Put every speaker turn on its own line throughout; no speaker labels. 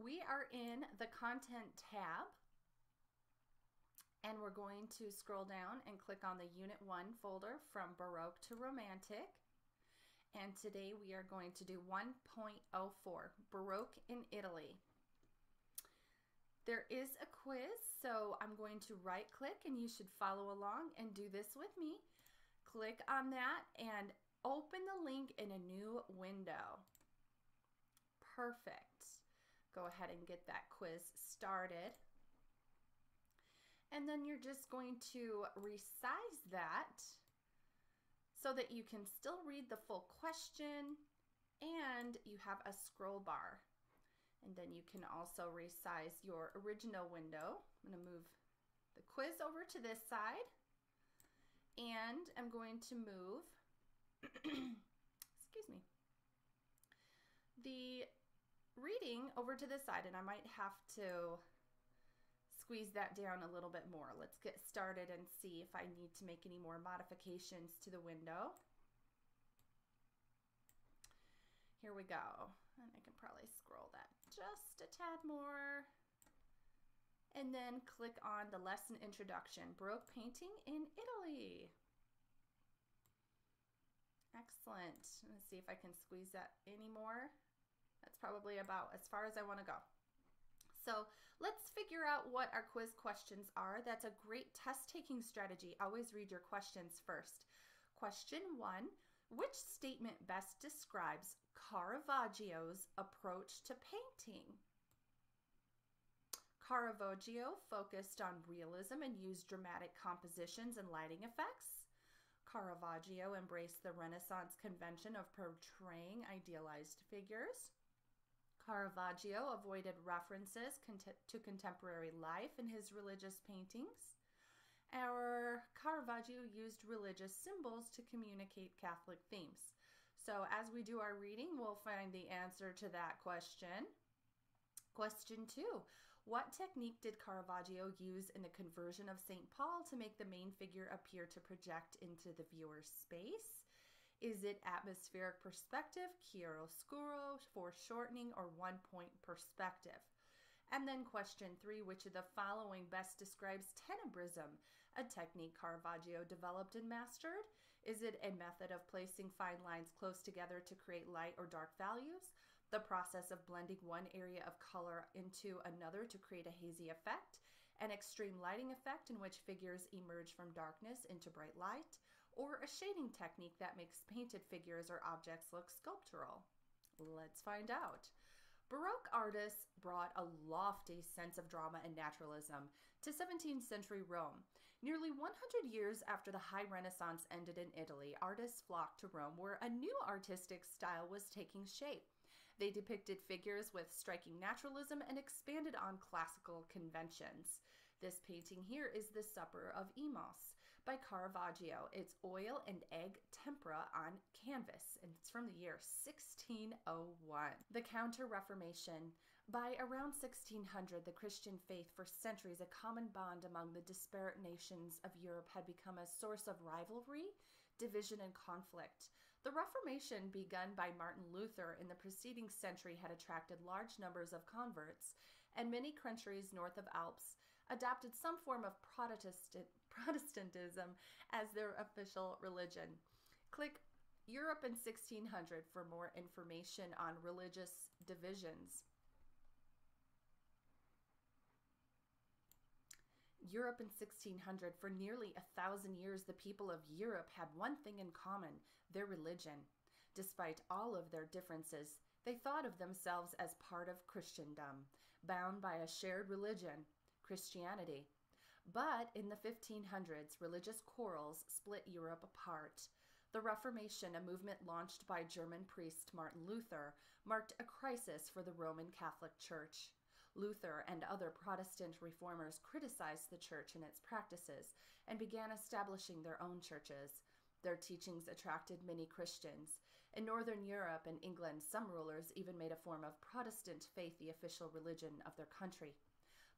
We are in the Content tab, and we're going to scroll down and click on the Unit 1 folder from Baroque to Romantic. And today we are going to do 1.04, Baroque in Italy. There is a quiz, so I'm going to right click and you should follow along and do this with me. Click on that and open the link in a new window. Perfect. Go ahead and get that quiz started. And then you're just going to resize that so that you can still read the full question and you have a scroll bar. And then you can also resize your original window. I'm going to move the quiz over to this side, and I'm going to move excuse me, the reading over to this side, and I might have to squeeze that down a little bit more. Let's get started and see if I need to make any more modifications to the window. Here we go. And I can probably scroll that just a tad more. And then click on the lesson introduction, Baroque painting in Italy. Excellent. Let's see if I can squeeze that any more. That's probably about as far as I want to go. So let's figure out what our quiz questions are. That's a great test-taking strategy. Always read your questions first. Question 1, which statement best describes Caravaggio's approach to painting? Caravaggio focused on realism and used dramatic compositions and lighting effects. Caravaggio embraced the Renaissance convention of portraying idealized figures. Caravaggio avoided references to contemporary life in his religious paintings. Caravaggio used religious symbols to communicate Catholic themes. So as we do our reading, we'll find the answer to that question. Question 2, what technique did Caravaggio use in the conversion of St. Paul to make the main figure appear to project into the viewer's space? Is it atmospheric perspective, chiaroscuro, foreshortening, or one-point perspective? And then question 3, which of the following best describes tenebrism, a technique Caravaggio developed and mastered? Is it a method of placing fine lines close together to create light or dark values? The process of blending one area of color into another to create a hazy effect? An extreme lighting effect in which figures emerge from darkness into bright light? Or a shading technique that makes painted figures or objects look sculptural? Let's find out. Baroque artists brought a lofty sense of drama and naturalism to 17th century Rome. Nearly 100 years after the High Renaissance ended in Italy, artists flocked to Rome where a new artistic style was taking shape. They depicted figures with striking naturalism and expanded on classical conventions. This painting here is The Supper of Emos by Caravaggio. It's oil and egg tempera on canvas, and it's from the year 1601. The Counter-Reformation. By around 1600, the Christian faith, for centuries a common bond among the disparate nations of Europe, had become a source of rivalry, division, and conflict. The Reformation, begun by Martin Luther in the preceding century, had attracted large numbers of converts, and many countries north of Alps adopted some form of Protestantism as their official religion. Click Europe in 1600 for more information on religious divisions. Europe in 1600. For nearly 1,000 years, the people of Europe had one thing in common, their religion. Despite all of their differences, they thought of themselves as part of Christendom, bound by a shared religion, Christianity. But in the 1500s, religious quarrels split Europe apart. The Reformation, a movement launched by German priest Martin Luther, marked a crisis for the Roman Catholic Church. Luther and other Protestant reformers criticized the church and its practices and began establishing their own churches. Their teachings attracted many Christians. In Northern Europe and England, some rulers even made a form of Protestant faith the official religion of their country.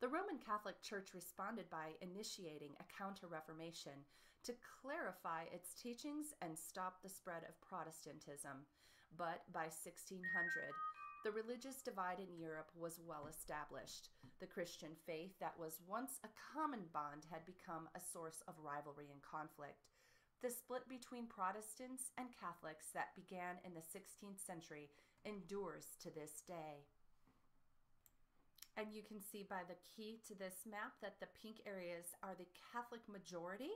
The Roman Catholic Church responded by initiating a counter-reformation to clarify its teachings and stop the spread of Protestantism. But by 1600, The religious divide in Europe was well established. The Christian faith that was once a common bond had become a source of rivalry and conflict. The split between Protestants and Catholics that began in the 16th century endures to this day. And you can see by the key to this map that the pink areas are the Catholic majority.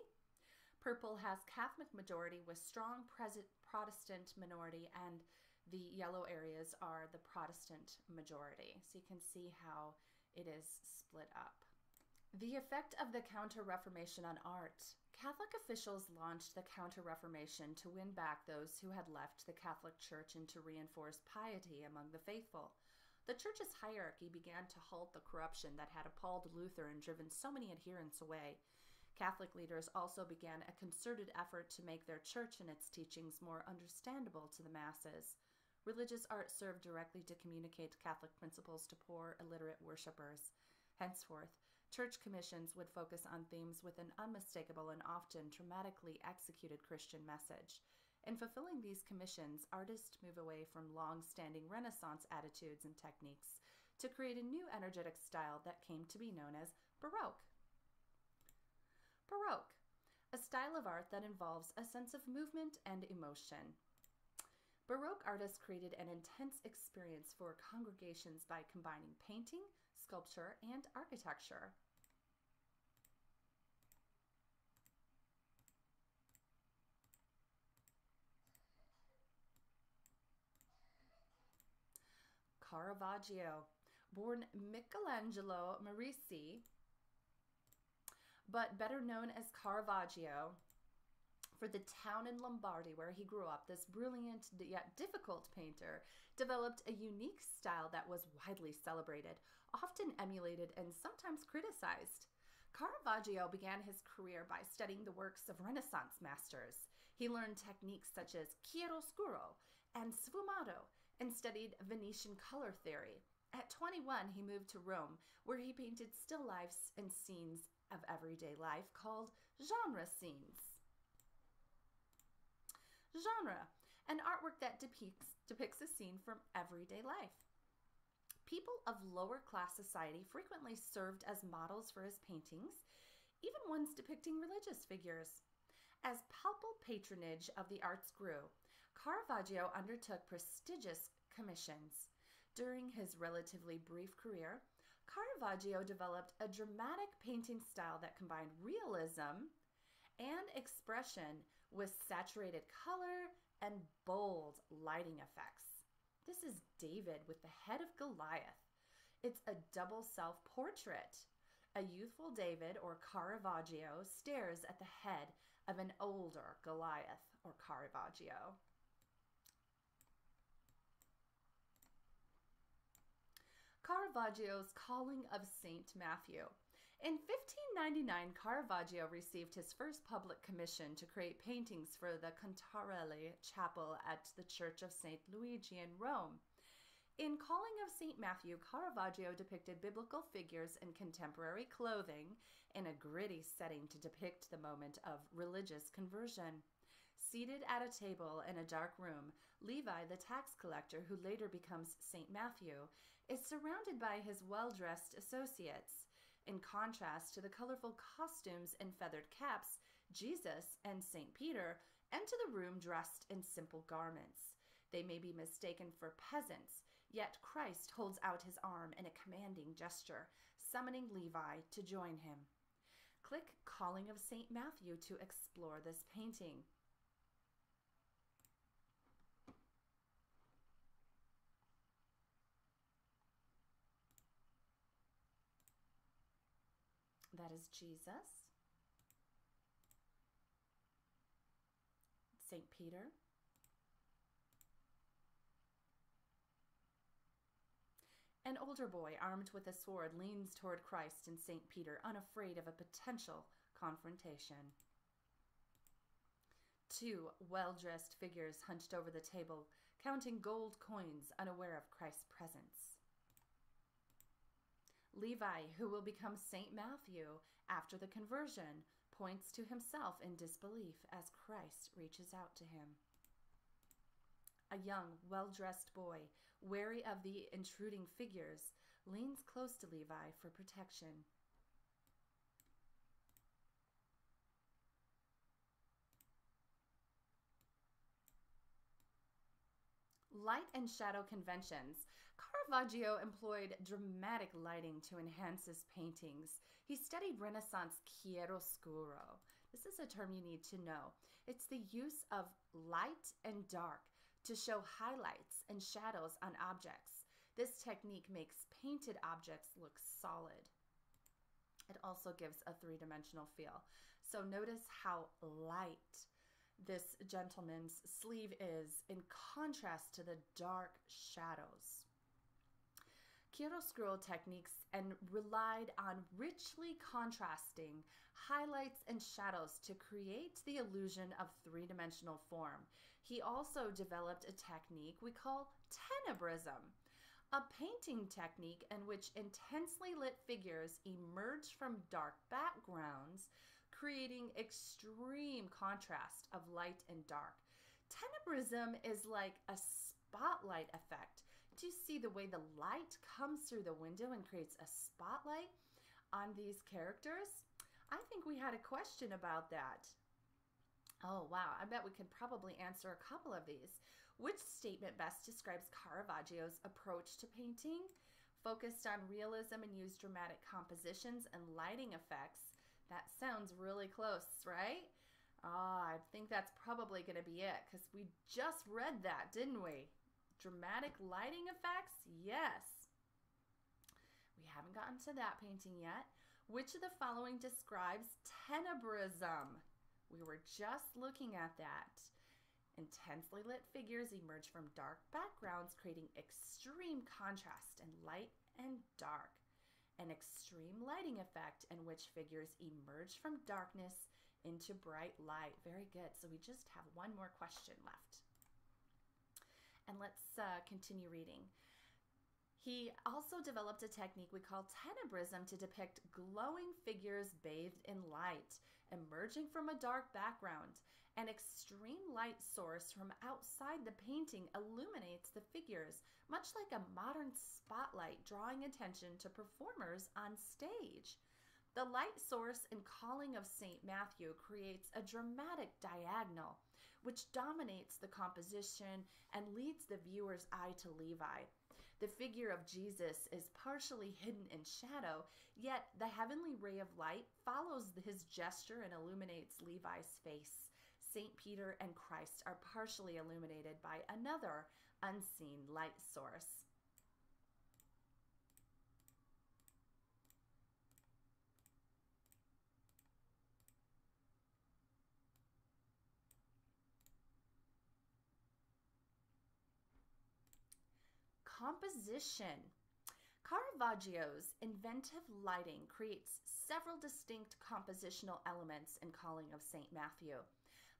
Purple has Catholic majority with strong Protestant minority, and the yellow areas are the Protestant majority. So you can see how it is split up. The effect of the Counter-Reformation on art. Catholic officials launched the Counter-Reformation to win back those who had left the Catholic Church and to reinforce piety among the faithful. The Church's hierarchy began to halt the corruption that had appalled Luther and driven so many adherents away. Catholic leaders also began a concerted effort to make their church and its teachings more understandable to the masses. Religious art served directly to communicate Catholic principles to poor, illiterate worshippers. Henceforth, church commissions would focus on themes with an unmistakable and often dramatically executed Christian message. In fulfilling these commissions, artists move away from long-standing Renaissance attitudes and techniques to create a new energetic style that came to be known as Baroque. Baroque, a style of art that involves a sense of movement and emotion. Baroque artists created an intense experience for congregations by combining painting, sculpture, and architecture. Caravaggio, born Michelangelo Merisi, but better known as Caravaggio, for the town in Lombardy where he grew up, this brilliant yet difficult painter developed a unique style that was widely celebrated, often emulated and sometimes criticized. Caravaggio began his career by studying the works of Renaissance masters. He learned techniques such as chiaroscuro and sfumato and studied Venetian color theory. At 21, he moved to Rome, where he painted still lifes and scenes of everyday life called genre scenes. Genre, an artwork that depicts a scene from everyday life. People of lower class society frequently served as models for his paintings, even ones depicting religious figures. As papal patronage of the arts grew, Caravaggio undertook prestigious commissions. During his relatively brief career, Caravaggio developed a dramatic painting style that combined realism and expression with saturated color and bold lighting effects. This is David with the head of Goliath. It's a double self-portrait. A youthful David, or Caravaggio, stares at the head of an older Goliath, or Caravaggio. Caravaggio's Calling of St. Matthew. In 1599, Caravaggio received his first public commission to create paintings for the Contarelli Chapel at the Church of St. Luigi in Rome. In Calling of St. Matthew, Caravaggio depicted biblical figures in contemporary clothing in a gritty setting to depict the moment of religious conversion. Seated at a table in a dark room, Levi, the tax collector who later becomes St. Matthew, is surrounded by his well-dressed associates. In contrast to the colorful costumes and feathered caps, Jesus and St. Peter enter the room dressed in simple garments. They may be mistaken for peasants, yet Christ holds out his arm in a commanding gesture, summoning Levi to join him. Click Calling of St. Matthew to explore this painting. That is Jesus, St. Peter, an older boy armed with a sword leans toward Christ and St. Peter, unafraid of a potential confrontation. Two well-dressed figures hunched over the table, counting gold coins, unaware of Christ's presence. Levi, who will become St. Matthew after the conversion, points to himself in disbelief as Christ reaches out to him. A young, well-dressed boy Wary of the intruding figures, leans close to Levi for protection. Light and shadow conventions. Caravaggio employed dramatic lighting to enhance his paintings. He studied Renaissance chiaroscuro. This is a term you need to know. It's the use of light and dark to show highlights and shadows on objects. This technique makes painted objects look solid. It also gives a three-dimensional feel. So notice how light this gentleman's sleeve is in contrast to the dark shadows. Chiaroscuro techniques and relied on richly contrasting highlights and shadows to create the illusion of three-dimensional form. He also developed a technique we call tenebrism, a painting technique in which intensely lit figures emerge from dark backgrounds, creating extreme contrast of light and dark. Tenebrism is like a spotlight effect. Do you see the way the light comes through the window and creates a spotlight on these characters? I think we had a question about that. Oh, wow. I bet we could probably answer a couple of these. Which statement best describes Caravaggio's approach to painting? Focused on realism and used dramatic compositions and lighting effects. That sounds really close, right? I think that's probably going to be it because we just read that, didn't we? Dramatic lighting effects? Yes. We haven't gotten to that painting yet. Which of the following describes tenebrism? We were just looking at that. Intensely lit figures emerge from dark backgrounds, creating extreme contrast in light and dark. An extreme lighting effect in which figures emerge from darkness into bright light. Very good. So we just have one more question left. And let's continue reading. He also developed a technique we call tenebrism to depict glowing figures bathed in light, emerging from a dark background. An extreme light source from outside the painting illuminates the figures, much like a modern spotlight, drawing attention to performers on stage. The light source in Calling of St. Matthew creates a dramatic diagonal, which dominates the composition and leads the viewer's eye to Levi. The figure of Jesus is partially hidden in shadow, yet the heavenly ray of light follows his gesture and illuminates Levi's face. St. Peter and Christ are partially illuminated by another unseen light source. Composition. Caravaggio's inventive lighting creates several distinct compositional elements in Calling of St. Matthew.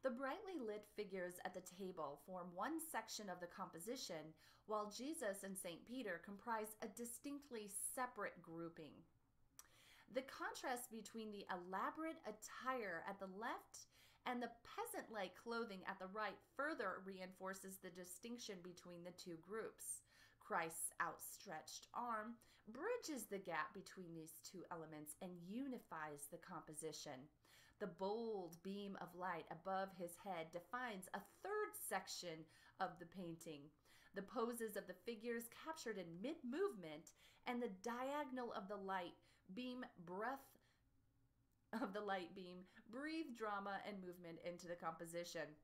The brightly lit figures at the table form one section of the composition, while Jesus and St. Peter comprise a distinctly separate grouping. The contrast between the elaborate attire at the left and the peasant-like clothing at the right further reinforces the distinction between the two groups. Christ's outstretched arm bridges the gap between these two elements and unifies the composition. The bold beam of light above his head defines a third section of the painting. The poses of the figures captured in mid-movement and the diagonal of the light beam breathe drama and movement into the composition.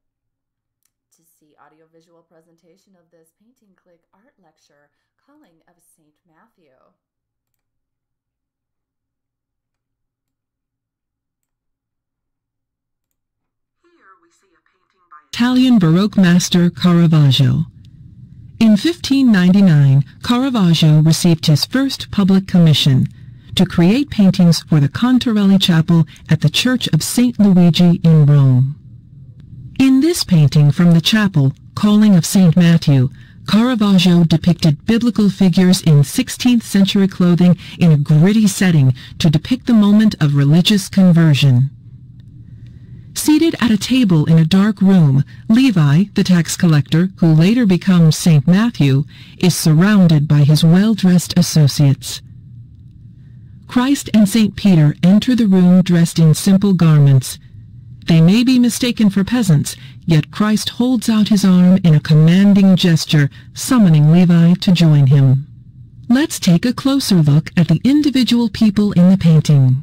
To see audiovisual presentation of this painting, click Art Lecture, Calling of St. Matthew.
Here we see a painting by
Italian Baroque master Caravaggio. In 1599, Caravaggio received his first public commission to create paintings for the Contarelli Chapel at the Church of St. Luigi in Rome. In this painting from the chapel, Calling of St. Matthew, Caravaggio depicted biblical figures in 16th century clothing in a gritty setting to depict the moment of religious conversion. Seated at a table in a dark room, Levi, the tax collector, who later becomes St. Matthew, is surrounded by his well-dressed associates. Christ and St. Peter enter the room dressed in simple garments. They may be mistaken for peasants, yet Christ holds out his arm in a commanding gesture, summoning Levi to join him. Let's take a closer look at the individual people in the painting.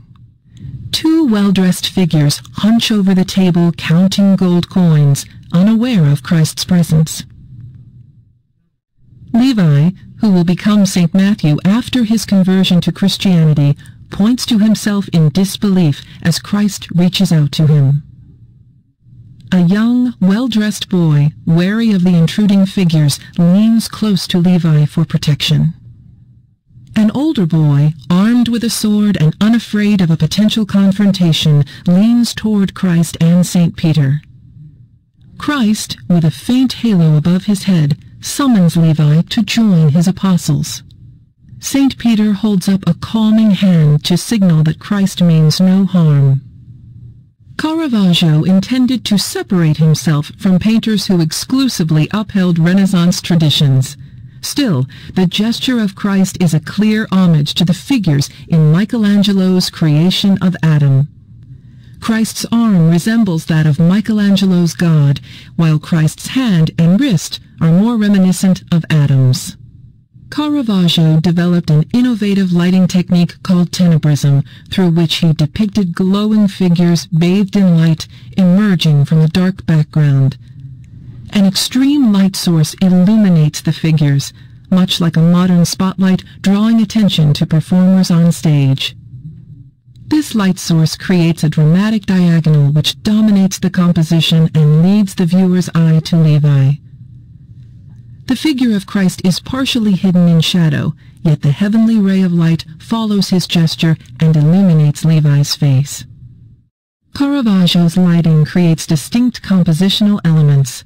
Two well-dressed figures hunch over the table counting gold coins, unaware of Christ's presence. Levi, who will become St. Matthew after his conversion to Christianity, points to himself in disbelief as Christ reaches out to him. A young, well-dressed boy, wary of the intruding figures, leans close to Levi for protection. An older boy, armed with a sword and unafraid of a potential confrontation, leans toward Christ and St. Peter. Christ, with a faint halo above his head, summons Levi to join his apostles. St. Peter holds up a calming hand to signal that Christ means no harm. Caravaggio intended to separate himself from painters who exclusively upheld Renaissance traditions. Still, the gesture of Christ is a clear homage to the figures in Michelangelo's creation of Adam. Christ's arm resembles that of Michelangelo's God, while Christ's hand and wrist are more reminiscent of Adam's. Caravaggio developed an innovative lighting technique called tenebrism, through which he depicted glowing figures bathed in light emerging from a dark background. An extreme light source illuminates the figures, much like a modern spotlight drawing attention to performers on stage. This light source creates a dramatic diagonal which dominates the composition and leads the viewer's eye to Levi. The figure of Christ is partially hidden in shadow, yet the heavenly ray of light follows his gesture and illuminates Levi's face. Caravaggio's lighting creates distinct compositional elements.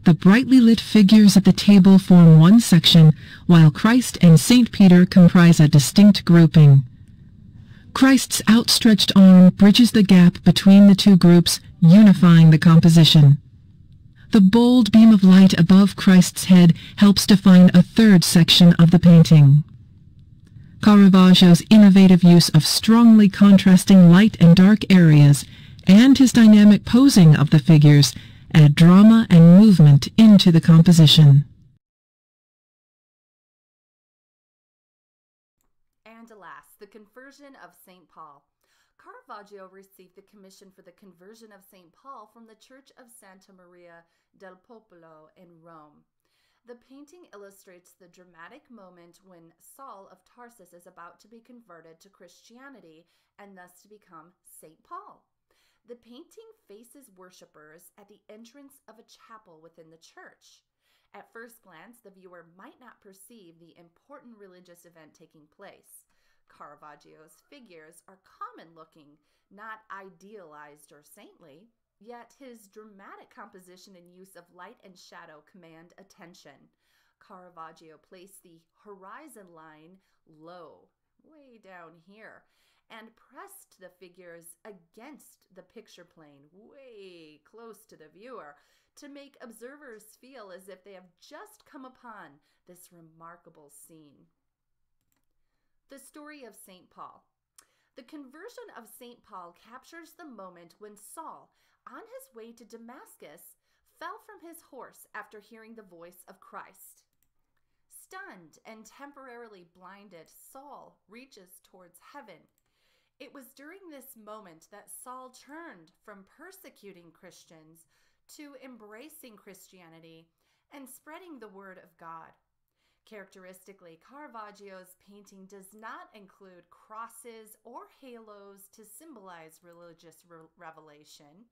The brightly lit figures at the table form one section, while Christ and St. Peter comprise a distinct grouping. Christ's outstretched arm bridges the gap between the two groups, unifying the composition. The bold beam of light above Christ's head helps define a third section of the painting. Caravaggio's innovative use of strongly contrasting light and dark areas and his dynamic posing of the figures add drama and movement into the composition.
And alas, the conversion of St. Paul. Caravaggio received the commission for the conversion of St. Paul from the Church of Santa Maria del Popolo in Rome. The painting illustrates the dramatic moment when Saul of Tarsus is about to be converted to Christianity and thus to become St. Paul. The painting faces worshippers at the entrance of a chapel within the church. At first glance, the viewer might not perceive the important religious event taking place. Caravaggio's figures are common-looking, not idealized or saintly, yet his dramatic composition and use of light and shadow command attention. Caravaggio placed the horizon line low, way down here, and pressed the figures against the picture plane, way close to the viewer, to make observers feel as if they have just come upon this remarkable scene. The story of St. Paul. The conversion of St. Paul captures the moment when Saul, on his way to Damascus, fell from his horse after hearing the voice of Christ. Stunned and temporarily blinded, Saul reaches towards heaven. It was during this moment that Saul turned from persecuting Christians to embracing Christianity and spreading the word of God. Characteristically, Caravaggio's painting does not include crosses or halos to symbolize religious revelation.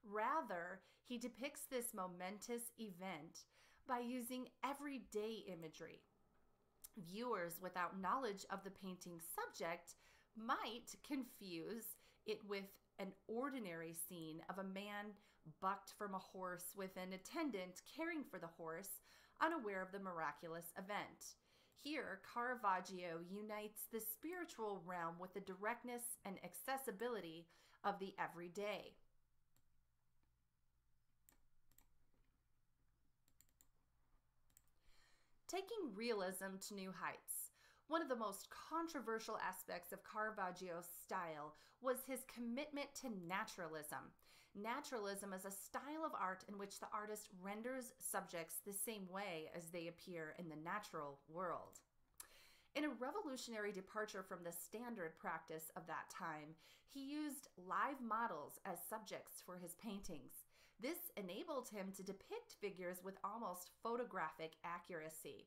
Rather, he depicts this momentous event by using everyday imagery. Viewers without knowledge of the painting's subject might confuse it with an ordinary scene of a man bucked from a horse with an attendant caring for the horse, unaware of the miraculous event. Here, Caravaggio unites the spiritual realm with the directness and accessibility of the everyday. Taking realism to new heights. One of the most controversial aspects of Caravaggio's style was his commitment to naturalism. Naturalism is a style of art in which the artist renders subjects the same way as they appear in the natural world. In a revolutionary departure from the standard practice of that time, he used live models as subjects for his paintings. This enabled him to depict figures with almost photographic accuracy.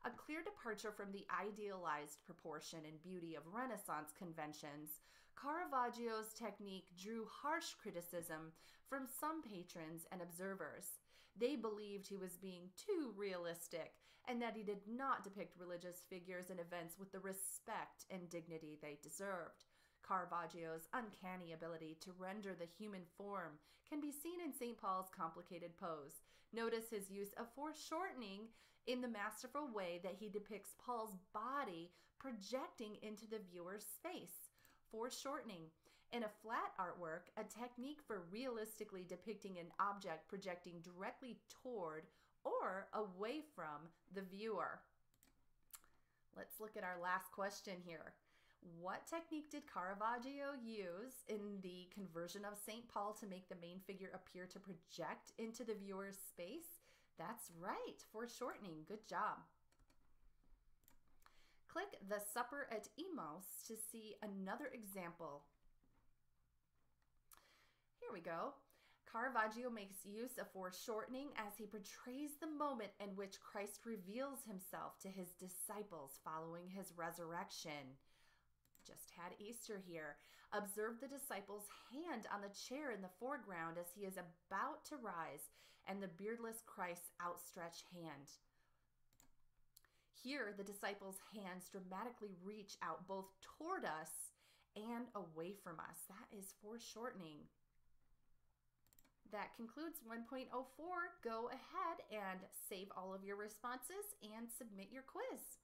A clear departure from the idealized proportion and beauty of Renaissance conventions, Caravaggio's technique drew harsh criticism from some patrons and observers. They believed he was being too realistic and that he did not depict religious figures and events with the respect and dignity they deserved. Caravaggio's uncanny ability to render the human form can be seen in St. Paul's complicated pose. Notice his use of foreshortening in the masterful way that he depicts Paul's body projecting into the viewer's space. Foreshortening. In a flat artwork, a technique for realistically depicting an object projecting directly toward or away from the viewer. Let's look at our last question here. What technique did Caravaggio use in the conversion of St. Paul to make the main figure appear to project into the viewer's space? That's right, foreshortening. Good job. Click the Supper at Emmaus to see another example. Here we go. Caravaggio makes use of foreshortening as he portrays the moment in which Christ reveals himself to his disciples following his resurrection. Just had Easter here. Observe the disciples' hand on the chair in the foreground as he is about to rise, and the beardless Christ's outstretched hand. Here, the disciples' hands dramatically reach out both toward us and away from us. That is foreshortening. That concludes 1.04. Go ahead and save all of your responses and submit your quiz.